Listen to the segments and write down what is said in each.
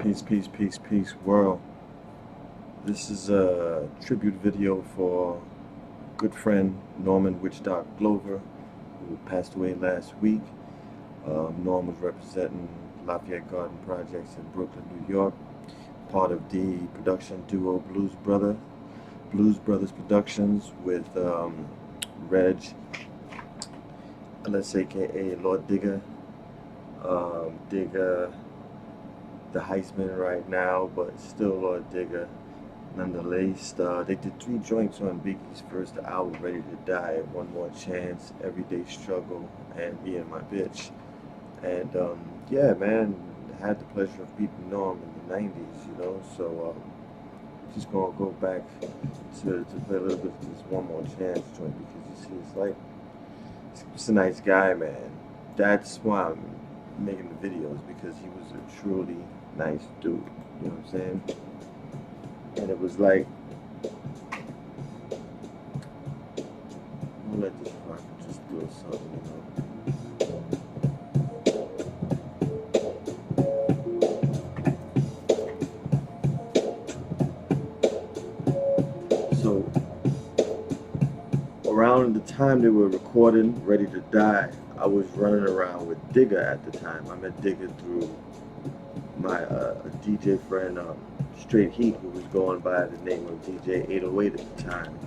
Peace, peace, peace, peace, world. This is a tribute video for good friend Norman Witchdoc Glover, who passed away last week. Norm was representing Lafayette Garden Projects in Brooklyn, New York, part of the production duo Blues Brothers Productions with Reg, let's say aka Lord Digger, Digger, the Heisman right now, but still Lord Digger. Nonetheless, they did 3 joints on Biggie's first album, Ready to Die, One More Chance, Everyday Struggle, and Me and My Bitch. And yeah, man, I had the pleasure of meeting Norm in the 90s, you know, so just gonna go back to play a little bit of this One More Chance joint because you see, it's like, he's a nice guy, man. That's why I'm making the videos, because he was a truly nice dude, you know what I'm saying? And it was like, I'll let this rock just do something, you know. So, around the time they were recording Ready to Die, I was running around with Digger at the time. I met Digger through my DJ friend, Straight Heat, who was going by the name of DJ 808 at the time.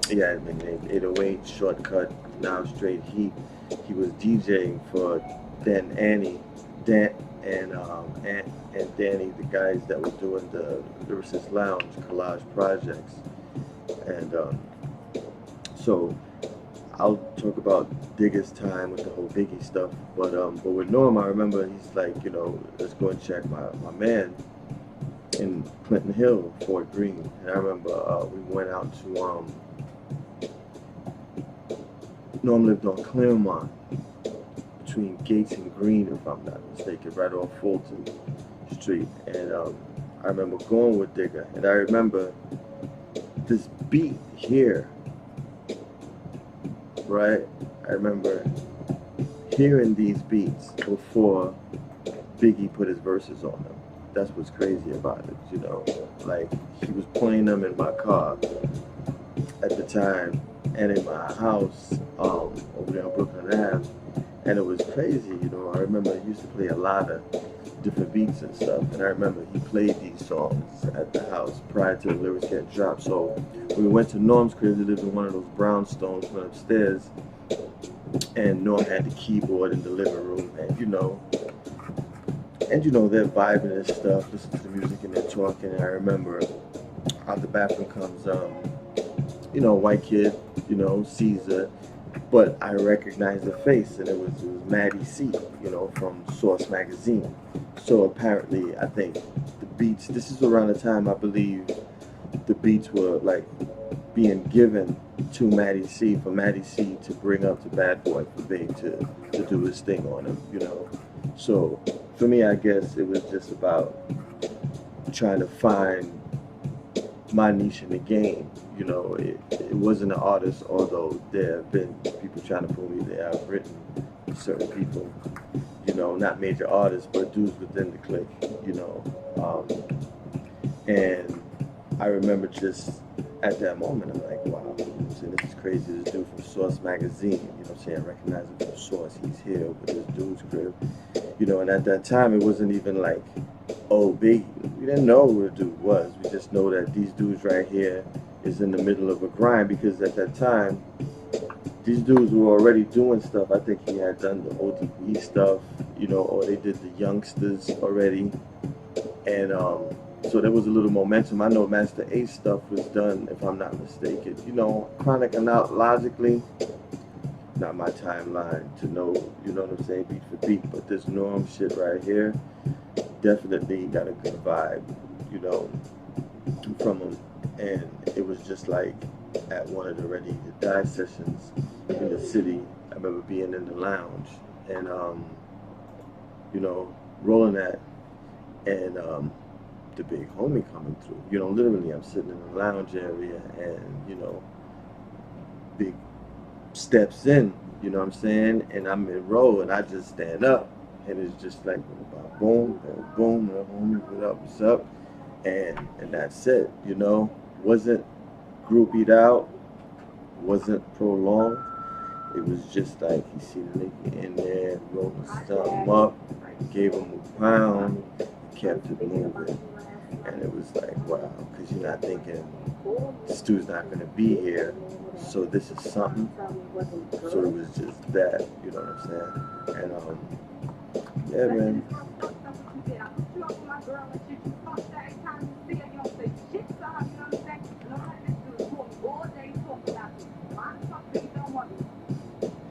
He had been named 808, Shortcut, now Straight Heat. He was DJing for Dan and Danny, the guys that were doing the Lyricist Lounge collage projects. And so I'll talk about Digger's time with the whole Biggie stuff, but with Norm, I remember he's like, you know, let's go and check my man in Clinton Hill, Fort Greene. And I remember we went out to Norm lived on Claremont between Gates and Green, if I'm not mistaken, right off Fulton Street. And I remember going with Digger, and I remember this beat here, right? I remember hearing these beats before Biggie put his verses on them. That's what's crazy about it, you know? Like, he was playing them in my car at the time and in my house over there on Brooklyn Ave. And it was crazy, you know? I remember he used to play a lot of different beats and stuff, and I remember he played these songs at the house prior to the lyrics getting dropped. So when we went to Norm's crib, he lived in one of those brownstones, went upstairs, and Norm had the keyboard in the living room, and you know, they're vibing and stuff, listening to the music, and they're talking. And I remember out the bathroom comes you know, white kid, you know, Caesar, but I recognized the face, and it was Maddie C, you know, from Source Magazine. So apparently, I think the beats, this is around the time I believe the beats were like being given to Maddie C, for Maddie C to bring up to Bad Boy for Big to do his thing on him, you know. So for me, I guess it was just about trying to find my niche in the game. You know, it wasn't an artist, although there have been people trying to fool me. There I've written certain people, you know, not major artists, but dudes within the clique, you know. And I remember just at that moment, I'm like, wow, you know what I'm saying? This is crazy. This dude from Source Magazine, you know what I'm saying? I recognize him from Source. He's here with this dude's crib, you know. And at that time, it wasn't even like, oh, Biggie. We didn't know who the dude was. We just know that these dudes right here is in the middle of a grind, because at that time, these dudes were already doing stuff. I think he had done the ODB stuff, you know, or they did the Youngsters already. And so there was a little momentum. I know Master Ace stuff was done, if I'm not mistaken. You know, chronologically, not my timeline to know, you know what I'm saying, beat for beat. But this Norm shit right here definitely got a good vibe, you know, from him. And it was just like at one of the Ready to Die sessions in the city. I remember being in the lounge and you know, rolling that, and the big homie coming through. You know, literally I'm sitting in the lounge area, and you know, Big steps in, you know what I'm saying, and I'm in row, and I just stand up, and it's just like boom, boom, boom, homie, what's up, and that's it, you know. Wasn't groupied out, wasn't prolonged. It was just like he see the nigga in there, rolled something up, gave him a pound, kept it moving. And it was like, wow, because you're not thinking this dude's not going to be here, so this is something. So it was just that, you know what I'm saying? And yeah, man.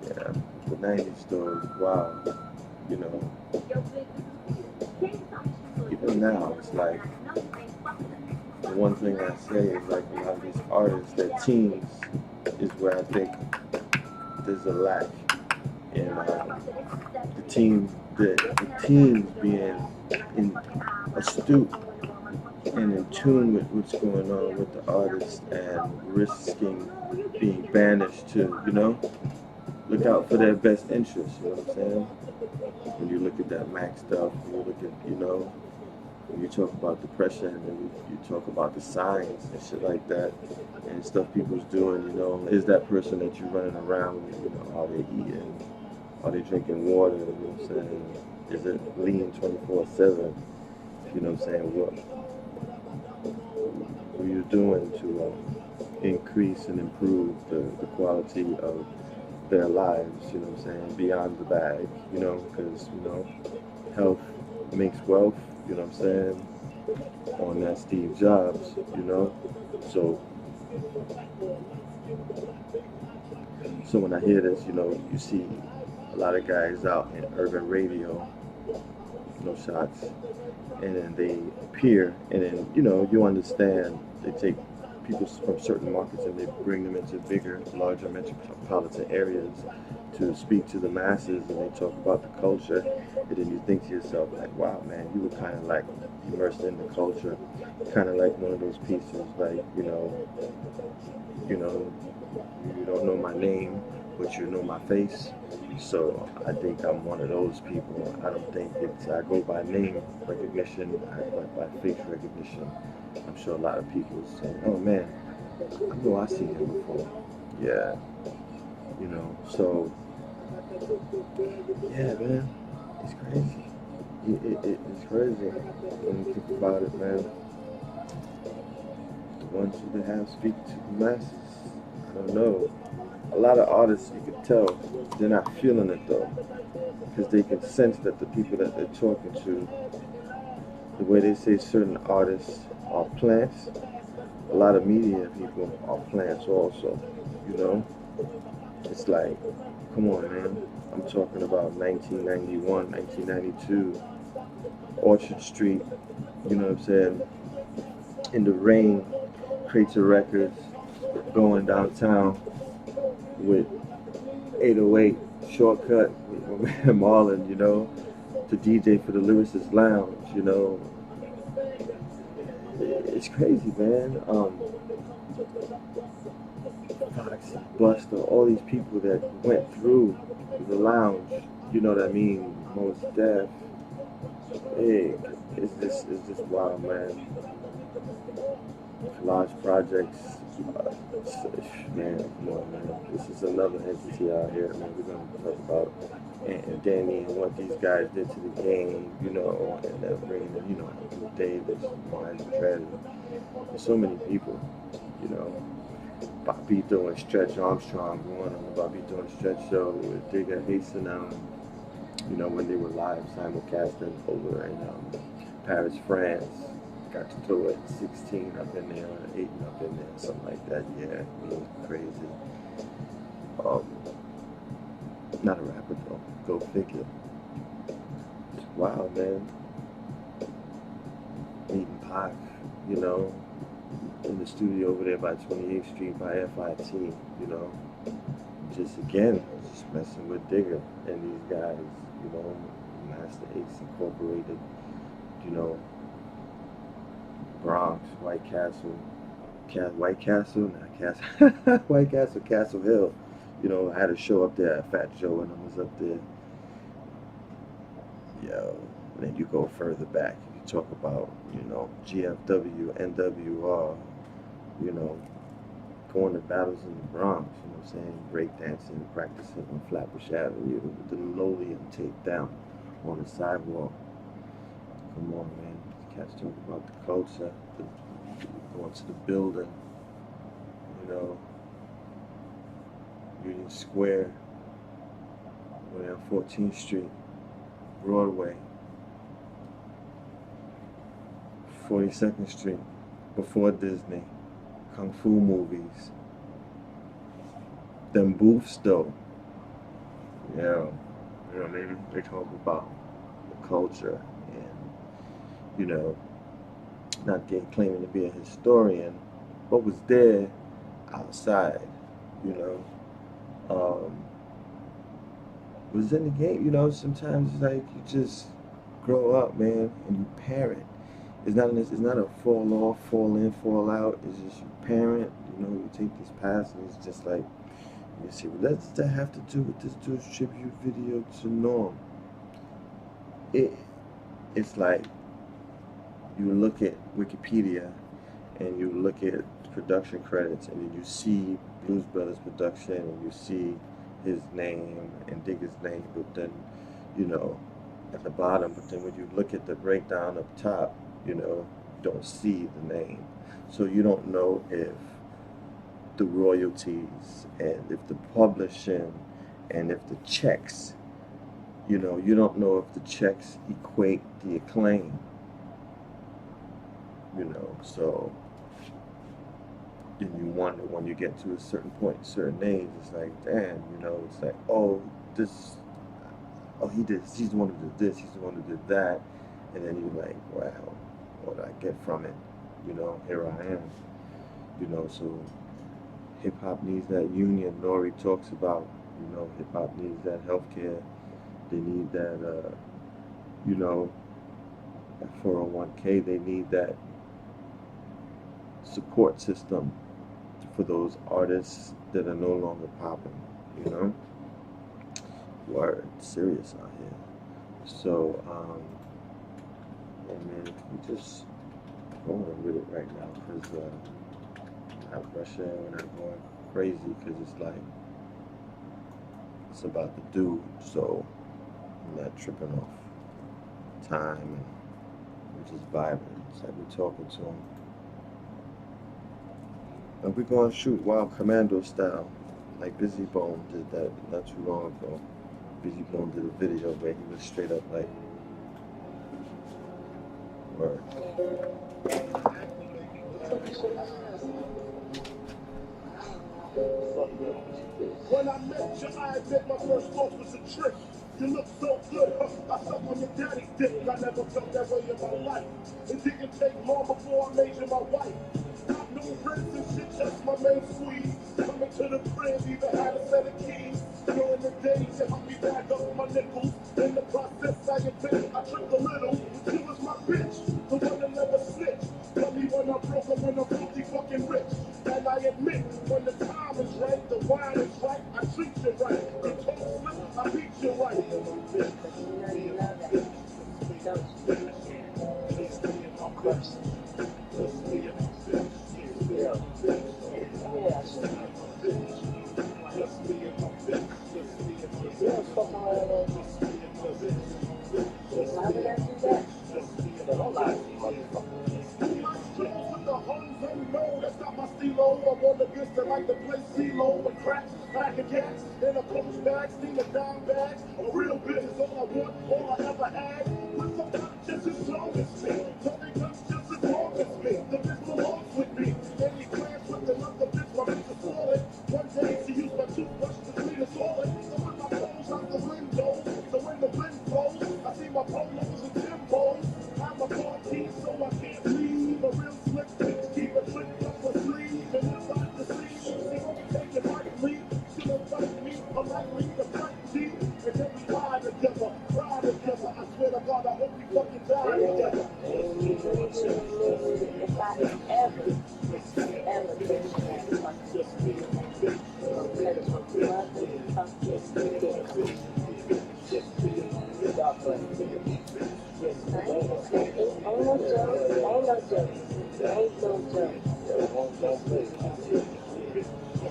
Yeah, the 90s though, wow, you know. Even now, it's like, the one thing I say is like a lot of these artists, their teens is where I think there's a lack in the teens being astute and in tune with what's going on with the artist and risking being banished to, you know, look out for their best interests, you know what I'm saying? When you look at that Mac stuff, when you look at, you know, when you talk about depression and you talk about the signs and shit like that and stuff people's doing, you know, is that person that you're running around with, you know, are they eating, are they drinking water, you know what I'm saying? Is it lean 24/7? You know what I'm saying? What are you doing to increase and improve the quality of their lives, you know what I'm saying, beyond the bag, you know, because, you know, health makes wealth, you know what I'm saying, on that Steve Jobs, you know, so when I hear this, you know, you see a lot of guys out in urban radio, no shots, and then they appear, and then, you know, you understand, they take people from certain markets and they bring them into bigger, larger metropolitan areas to speak to the masses, and they talk about the culture, and then you think to yourself, like, wow, man, you were kind of like immersed in the culture, kind of like one of those pieces, like, you don't know my name, but you know my face. So I think I'm one of those people. I don't think I go by name recognition, I go by face recognition. I'm sure a lot of people say, oh man, I know I seen him before. Yeah, you know, so yeah, man, it's crazy. It's crazy when you think about it, man. The ones who they have speak to the masses, I don't know. A lot of artists, you can tell, they're not feeling it though, because they can sense that the people that they're talking to, the way they say certain artists are plants, a lot of media people are plants also, you know? It's like, come on, man. I'm talking about 1991, 1992, Orchard Street, you know what I'm saying? In the rain, crates of records, going downtown with 808 shortcut with my man Marlon, you know, to DJ for the Lyricist Lounge, you know. It's crazy, man. Fox, Buster, all these people that went through the lounge, you know what I mean? Most Def, Big, it's just wild, man. Collage projects, man, come on, man. This is another entity out here, man. We're gonna talk about and Danny and what these guys did to the game, you know, and bringing in, you know, Davis, Miles Treasure. There's so many people, you know. Bobito and Stretch Armstrong going on the Bobito and Stretch show with Digger Hasten, you know, when they were live simulcasting over in Paris, France. Got to throw it 16 up in there or 8 up in there, something like that. Yeah, I mean, crazy. Not a rapper though. Go figure. Wow, man. Meeting Pac, you know, in the studio over there by 28th Street by FIT, you know. Just messing with Digger and these guys, you know, Master Ace Incorporated, you know, Bronx, White Castle, White Castle, Castle Hill. You know, I had a show up there at Fat Joe and I was up there. Yo, then you go further back. You talk about, GFW, NWR, you know, going to battles in the Bronx, you know what I'm saying? Breakdancing, practicing on Flatbush Avenue, with the linoleum taped down on the sidewalk. Come on, man. Cats talk about the culture, going to the building, you know, Union Square, going down 14th Street, Broadway, 42nd Street, before Disney, Kung Fu movies, them booths though, maybe they talk about the culture and, not claiming to be a historian, but was there outside, you know, was in the game, sometimes it's like you just grow up, man, and you parent. It's not a fall off, fall in, fall out. It's just you parent, you take these paths and it's just like, you see, what does that have to do with this dude's tribute video to Norm? It's like you look at Wikipedia and you look at production credits and then you see Blues Brothers production and you see his name and Digger's name, but then, at the bottom, but then when you look at the breakdown up top, you don't see the name. So you don't know if the royalties and if the publishing and if the checks, you don't know if the checks equate the acclaim, so then you wonder when you get to a certain point, certain age, it's like, damn, it's like, he did this, he's the one who did this, he's the one who did that, and then you're like, wow, what did I get from it? Here I am, so hip-hop needs that union Nori talks about, hip-hop needs that healthcare, they need that, that 401k, they need that support system for those artists that are no longer popping, Word, serious out here. So, man, we just going with it right now, because we're not rushing, we're not going crazy, because it's like, it's about the dude, so I'm not tripping off time, and we're just vibing. It's like we're talking to him. And we're going to shoot Wild Commando style, like Busy Bone did that not too long ago. Busy Bone did a video where he was straight up like, word. When I met you, I admit my first thought was a trick. You look so good, I suck on your daddy's dick. I never felt that way in my life. It didn't take long before I made you my wife. Got no friends and shit, just my main squeeze. Coming to the crib, even had a set of keys. During the days, you helped me bag up my nickels. In the process, I admit I tripped a little. She was my bitch, the one that never snitched. Tell me when I'm broke and when I'm filthy fucking rich. And I admit, when the time is right, the wine is right, I treat you right. The talk slip, I beat you right. But you know you love that, don't you? Just be in my question. Just be in my bitch. Yeah. Just be in my bitch. Just be in my bitch. Just be in my bitch. You don't fuck around. Just be in my bitch. Why would I do that? Just be in my bitch. Don't lie to me, motherfucker. My struggles with the hoes and no, that's not my stilo. I'm on the bitch that like to play CeeLo and crack, pack of cats in a coach bag, steam a dime bag. A real bitch is all I want, all I ever had. With some pop just as long as me. Tony guns just as long as me. The bitch belongs with me. Any plans with another bitch, my bitch is solid. One day she used my toothbrush to clean the toilet. So when my phone's out the window, so when the wind blows, I see my polos and Timbos. I'm a car key, so I can't leave. A real slick bitch, keep a trick up her sleeve. And if I deceive, she won't take it lightly. She don't fight me, I'm likely to fight G. And then we ride together, ride together. I swear to God, I hope we fucking die together. If I ever get you that fucking motherfucking dick. God bless you. Ain't no joke. Ain't no joke.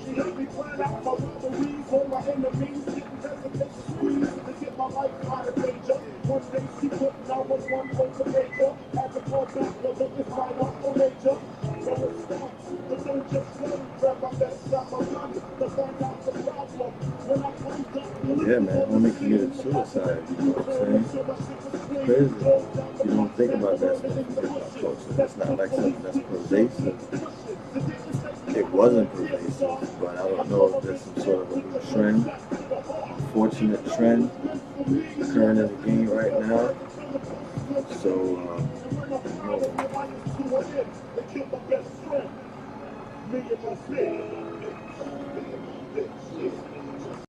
She let me plan out my robberies, all my enemies didn't hesitate to squeeze to get my life out of danger. One day she put 911 on the major, had to call back, but look, it's my life for major. No response, but don't just run, grab my best shot, my gun, to find out the problem. When I closed up, Yeah, man, homie committed suicide, you know what I'm saying? Crazy. You don't think about that stuff in hip hop culture. It's not like something that's pervasive. It wasn't pervasive, but I don't know if there's some sort of a new trend, unfortunate trend occurring in the game right now. So, me and my bitch.